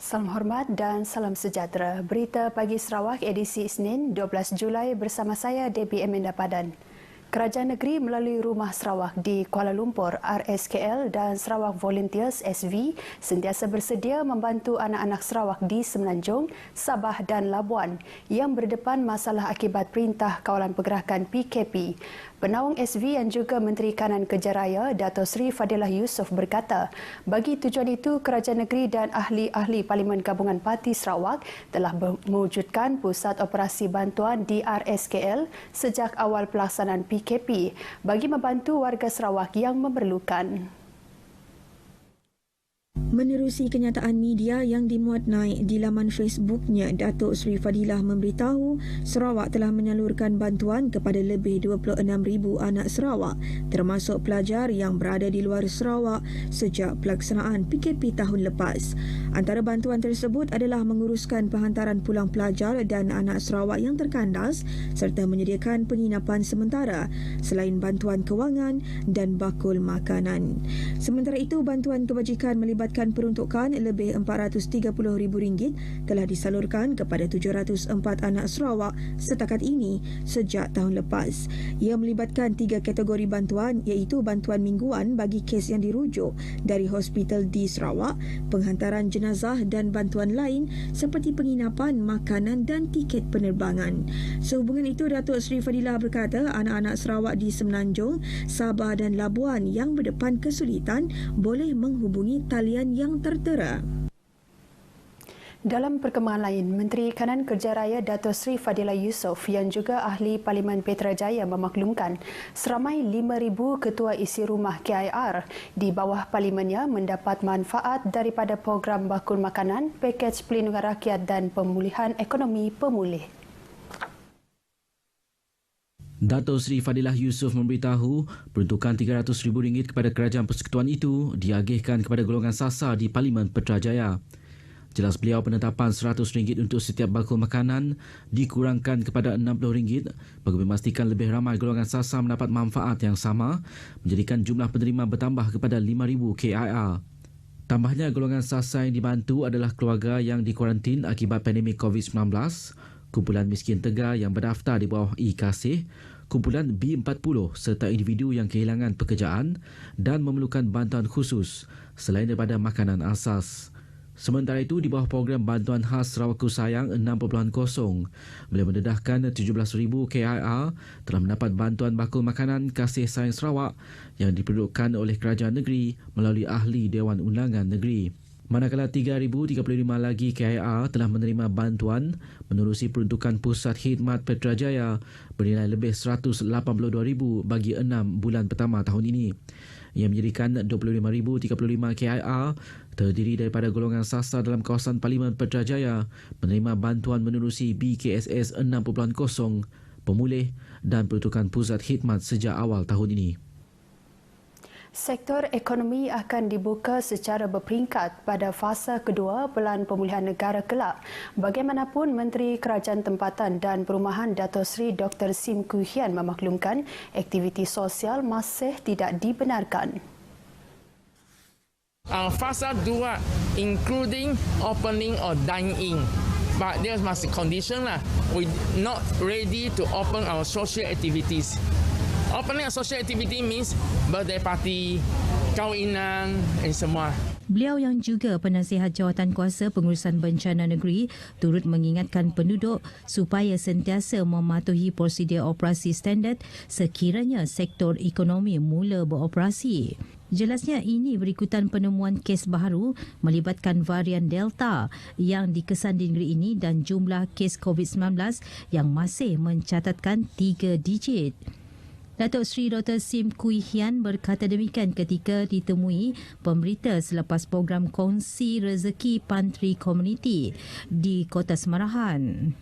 Salam hormat dan salam sejahtera. Berita Pagi Sarawak edisi Isnin 12 Julai bersama saya Debbie Emenda Padan. Kerajaan negeri melalui Rumah Sarawak di Kuala Lumpur, RSKL dan Sarawak Volunteers SV sentiasa bersedia membantu anak-anak Sarawak di Semenanjung, Sabah dan Labuan yang berdepan masalah akibat Perintah Kawalan Pergerakan PKP. Penaung SV yang juga Menteri Kanan Kerja Raya, Dato' Sri Fadilah Yusof berkata, bagi tujuan itu, kerajaan negeri dan ahli-ahli Parlimen Gabungan Parti Sarawak telah mewujudkan pusat operasi bantuan di RSKL sejak awal pelaksanaan PKP bagi membantu warga Sarawak yang memerlukan. Menerusi kenyataan media yang dimuat naik di laman Facebooknya, Dato' Sri Fadilah memberitahu Sarawak telah menyalurkan bantuan kepada lebih 26,000 anak Sarawak termasuk pelajar yang berada di luar Sarawak sejak pelaksanaan PKP tahun lepas. Antara bantuan tersebut adalah menguruskan penghantaran pulang pelajar dan anak Sarawak yang terkandas serta menyediakan penginapan sementara selain bantuan kewangan dan bakul makanan. Sementara itu, bantuan kebajikan melibatkan peruntukan lebih RM430,000 telah disalurkan kepada 704 anak Sarawak setakat ini sejak tahun lepas. Ia melibatkan 3 kategori bantuan iaitu bantuan mingguan bagi kes yang dirujuk dari hospital di Sarawak, penghantaran jenazah dan bantuan lain seperti penginapan, makanan dan tiket penerbangan. Sehubungan itu, Dato' Sri Fadilah berkata anak-anak Sarawak di Semenanjung, Sabah dan Labuan yang berdepan kesulitan boleh menghubungi talian yang tertera. Dalam perkembangan lain, Menteri Kanan Kerja Raya Dato' Sri Fadilah Yusof yang juga ahli Parlimen Petrajaya memaklumkan seramai 5,000 ketua isi rumah KIR di bawah parlimennya mendapat manfaat daripada program bakul makanan, pakej pelindungan rakyat dan pemulihan ekonomi pemulih. Dato' Sri Fadilah Yusof memberitahu peruntukan RM300,000 kepada kerajaan persekutuan itu diagihkan kepada golongan sasar di Parlimen Petrajaya. Jelas beliau, penetapan RM100 untuk setiap bakul makanan dikurangkan kepada RM60 bagi memastikan lebih ramai golongan sasar mendapat manfaat yang sama, menjadikan jumlah penerima bertambah kepada 5,000 KIR. Tambahnya, golongan sasar yang dibantu adalah keluarga yang dikuarantin akibat pandemik COVID-19, kumpulan miskin tegar yang berdaftar di bawah e-Kasih, kumpulan B40 serta individu yang kehilangan pekerjaan dan memerlukan bantuan khusus selain daripada makanan asas. Sementara itu, di bawah program bantuan khas Sarawakku Sayang 6.0, beliau mendedahkan 17,000 KIR telah mendapat bantuan bakul makanan kasih sayang Sarawak yang diperuntukkan oleh kerajaan negeri melalui ahli Dewan Undangan Negeri. Manakala 3,035 lagi KIR telah menerima bantuan menerusi peruntukan Pusat Khidmat Petrajaya bernilai lebih RM182,000 bagi 6 bulan pertama tahun ini. Ia menjadikan 25,035 KIR terdiri daripada golongan sasar dalam kawasan Parlimen Petrajaya menerima bantuan menerusi BKSS 6.0, pemulih dan peruntukan Pusat Khidmat sejak awal tahun ini. Sektor ekonomi akan dibuka secara berperingkat pada fasa kedua Pelan Pemulihan Negara kelak. Bagaimanapun, Menteri Kerajaan Tempatan dan Perumahan Dato' Sri Dr. Sim Kui Hian memaklumkan aktiviti sosial masih tidak dibenarkan. Fasa 2 including opening or dine-in. But there must be condition lah. We not ready to open our social activities. Opening a social activity means birthday party, kawinan dan semua. Beliau yang juga penasihat jawatan kuasa pengurusan bencana negeri turut mengingatkan penduduk supaya sentiasa mematuhi prosedur operasi standard sekiranya sektor ekonomi mula beroperasi. Jelasnya ini berikutan penemuan kes baru melibatkan varian Delta yang dikesan di negeri ini dan jumlah kes COVID-19 yang masih mencatatkan 3 digit. Datuk Seri Dr. Sim Kui Hian berkata demikian ketika ditemui pemberita selepas program kongsi rezeki pantry community di Kota Semarahan.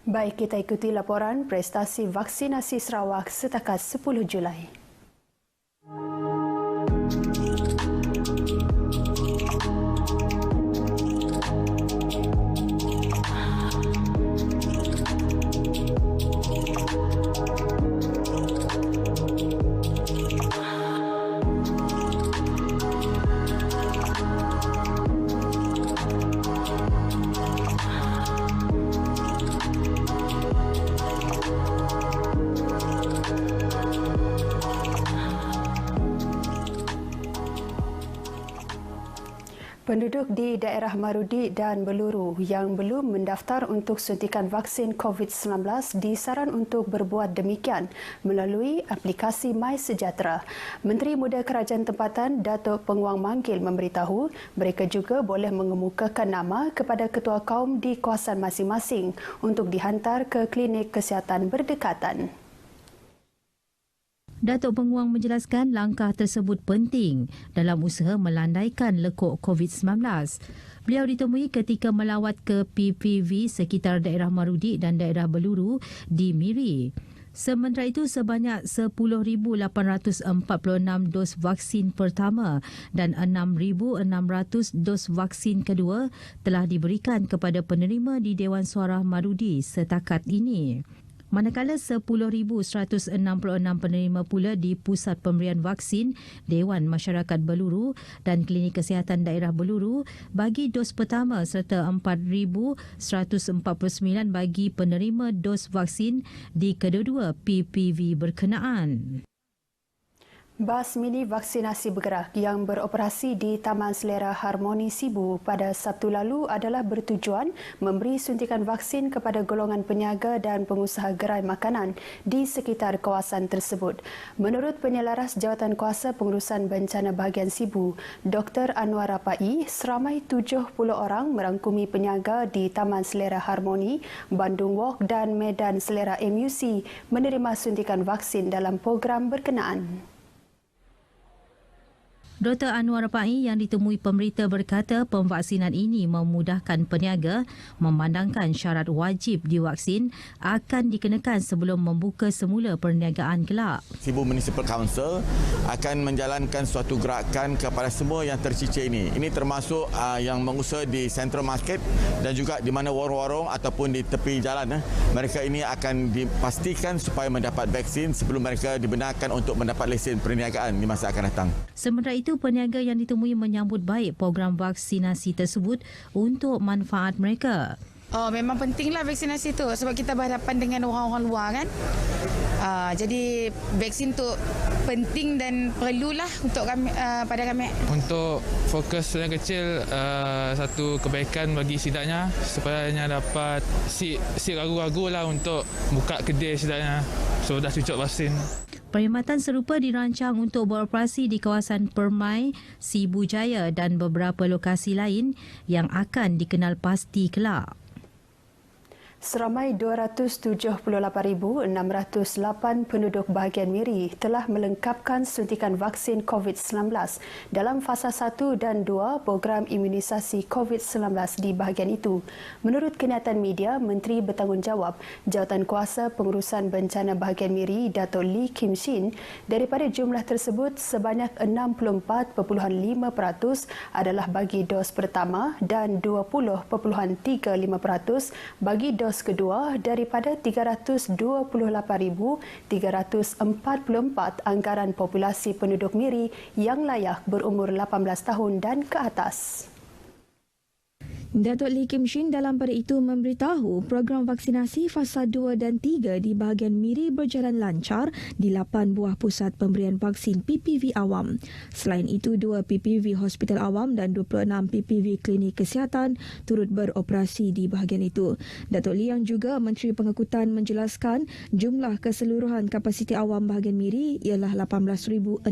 Baik, kita ikuti laporan prestasi vaksinasi Sarawak setakat 10 Julai. Penduduk di daerah Marudi dan Beluru yang belum mendaftar untuk suntikan vaksin COVID-19 disaran untuk berbuat demikian melalui aplikasi MySejahtera. Menteri Muda Kerajaan Tempatan Datuk Penguang Mangkil memberitahu mereka juga boleh mengemukakan nama kepada ketua kaum di kawasan masing-masing untuk dihantar ke klinik kesihatan berdekatan. Datuk Penguang menjelaskan langkah tersebut penting dalam usaha melandaikan lekuk COVID-19. Beliau ditemui ketika melawat ke PPV sekitar daerah Marudi dan daerah Beluru di Miri. Sementara itu, sebanyak 10,846 dos vaksin pertama dan 6,600 dos vaksin kedua telah diberikan kepada penerima di Dewan Suara Marudi setakat ini. Manakala 10,166 penerima pula di Pusat Pemberian Vaksin Dewan Masyarakat Beluru dan Klinik Kesihatan Daerah Beluru bagi dos pertama serta 4,149 bagi penerima dos vaksin di kedua-dua PPV berkenaan. Bas mini vaksinasi bergerak yang beroperasi di Taman Selera Harmoni Sibu pada Sabtu lalu adalah bertujuan memberi suntikan vaksin kepada golongan peniaga dan pengusaha gerai makanan di sekitar kawasan tersebut. Menurut Penyelaras Jawatankuasa Pengurusan Bencana Bahagian Sibu, Dr. Anwar Rapai, seramai 70 orang merangkumi peniaga di Taman Selera Harmoni, Bandung Walk dan Medan Selera MUC menerima suntikan vaksin dalam program berkenaan. Dr. Anwar Rapai yang ditemui pemberita berkata pemvaksinan ini memudahkan peniaga memandangkan syarat wajib divaksin akan dikenakan sebelum membuka semula perniagaan kelak. Sibu Municipal Council akan menjalankan suatu gerakan kepada semua yang tercicir ini. Ini termasuk yang mengusaha di Central Market dan juga di mana warung-warung ataupun di tepi jalan. Mereka ini akan dipastikan supaya mendapat vaksin sebelum mereka dibenarkan untuk mendapat lesen perniagaan di masa akan datang. Sementara itu, peniaga yang ditemui menyambut baik program vaksinasi tersebut untuk manfaat mereka. Memang pentinglah vaksinasi tu sebab kita berhadapan dengan orang-orang luar kan. Jadi vaksin tu penting dan perlulah untuk kami, pada kami. Untuk fokus yang kecil, satu kebaikan bagi sidaknya supaya hanya dapat si ragu-ragu lah untuk buka kedai sidaknya. So dah cucuk vaksin. Perkhidmatan serupa dirancang untuk beroperasi di kawasan Permai, Sibu Jaya dan beberapa lokasi lain yang akan dikenal pasti kelak. Seramai 278,608 penduduk bahagian Miri telah melengkapkan suntikan vaksin COVID-19 dalam fasa 1 dan 2 program imunisasi COVID-19 di bahagian itu. Menurut kenyataan media, Menteri Bertanggungjawab Jawatankuasa Pengurusan Bencana Bahagian Miri, Datuk Lee Kim Shin, daripada jumlah tersebut sebanyak 64.5% adalah bagi dos pertama dan 20.35% bagi dos kedua daripada 328,344 anggaran populasi penduduk Miri yang layak berumur 18 tahun dan ke atas. Datuk Lee Kim Shin dalam pada itu memberitahu program vaksinasi fasa 2 dan 3 di bahagian Miri berjalan lancar di 8 buah pusat pemberian vaksin PPV awam. Selain itu, 2 PPV hospital awam dan 26 PPV klinik kesihatan turut beroperasi di bahagian itu. Datuk Lee yang juga Menteri Pengangkutan menjelaskan jumlah keseluruhan kapasiti awam bahagian Miri ialah 18,600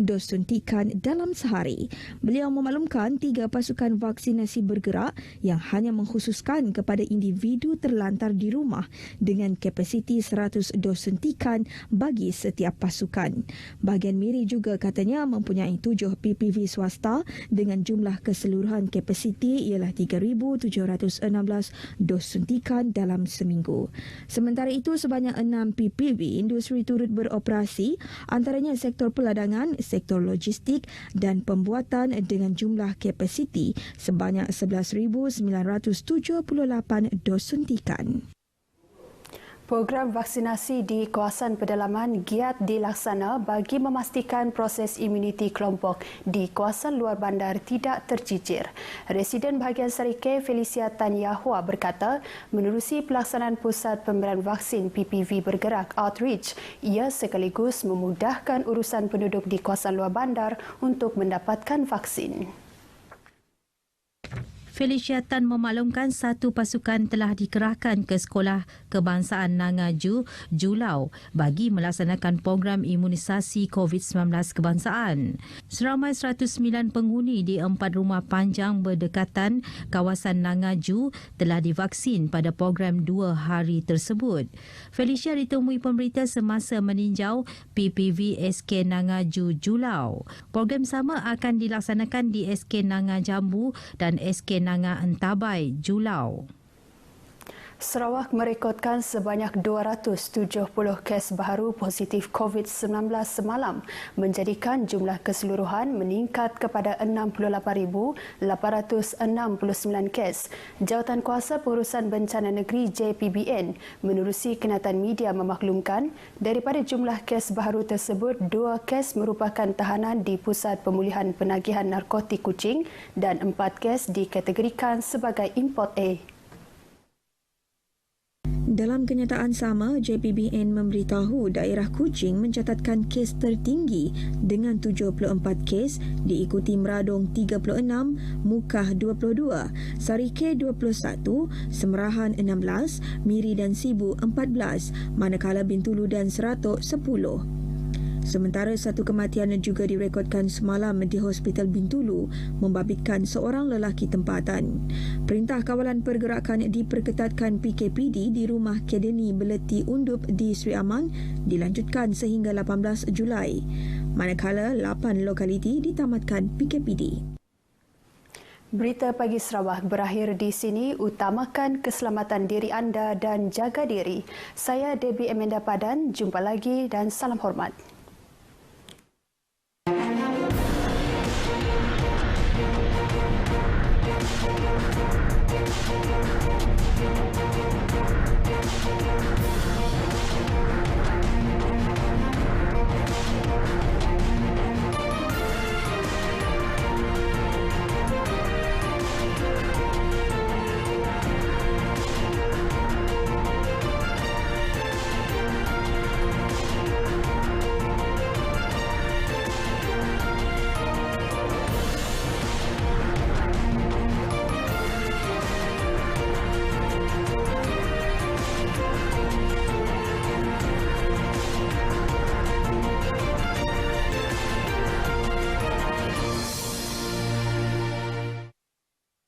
dos suntikan dalam sehari. Beliau memaklumkan 3 pasukan vaksinasi bergerak yang hanya mengkhususkan kepada individu terlantar di rumah dengan kapasiti 100 dos suntikan bagi setiap pasukan. Bahagian Miri juga katanya mempunyai 7 PPV swasta dengan jumlah keseluruhan kapasiti ialah 3,716 dos suntikan dalam seminggu. Sementara itu, sebanyak 6 PPV industri turut beroperasi, antaranya sektor peladangan, sektor logistik dan pembuatan dengan jumlah kapasiti sebanyak 11,978 dos suntikan. Program vaksinasi di kawasan pedalaman giat dilaksana bagi memastikan proses imuniti kelompok di kawasan luar bandar tidak tercicir. Residen bahagian Sarike Felicia Tan Yahua berkata, menerusi pelaksanaan pusat pemberian vaksin PPV bergerak Outreach, ia sekaligus memudahkan urusan penduduk di kawasan luar bandar untuk mendapatkan vaksin. Felicia Tan memaklumkan satu pasukan telah dikerahkan ke Sekolah Kebangsaan Nangaju, Julau bagi melaksanakan program imunisasi COVID-19 kebangsaan. Seramai 109 penghuni di 4 rumah panjang berdekatan kawasan Nangaju telah divaksin pada program 2 hari tersebut. Felicia ditemui pemberita semasa meninjau PPV SK Nangaju, Julau. Program sama akan dilaksanakan di SK Nanga Jambu dan SK Nanga Entabai, Julau. Sarawak merekodkan sebanyak 270 kes baharu positif COVID-19 semalam, menjadikan jumlah keseluruhan meningkat kepada 68,869 kes. Jawatankuasa Pengurusan Bencana Negeri JPBN menerusi kenyataan media memaklumkan daripada jumlah kes baharu tersebut, 2 kes merupakan tahanan di Pusat Pemulihan Penagihan Narkotik Kuching dan 4 kes dikategorikan sebagai import A. Dalam kenyataan sama, JPBN memberitahu daerah Kuching mencatatkan kes tertinggi dengan 74 kes, diikuti Meradong 36, Mukah 22, Sarike 21, Semerahan 16, Miri dan Sibu 14, manakala Bintulu dan Seratok 10. Sementara satu kematian juga direkodkan semalam di Hospital Bintulu membabitkan seorang lelaki tempatan. Perintah Kawalan Pergerakan diperketatkan PKPD di Rumah Kedeni Beleti Undup di Sri Amang dilanjutkan sehingga 18 Julai. Manakala 8 lokaliti ditamatkan PKPD. Berita Pagi Sarawak berakhir di sini. Utamakan keselamatan diri anda dan jaga diri. Saya Debbie Amanda Padan. Jumpa lagi dan salam hormat.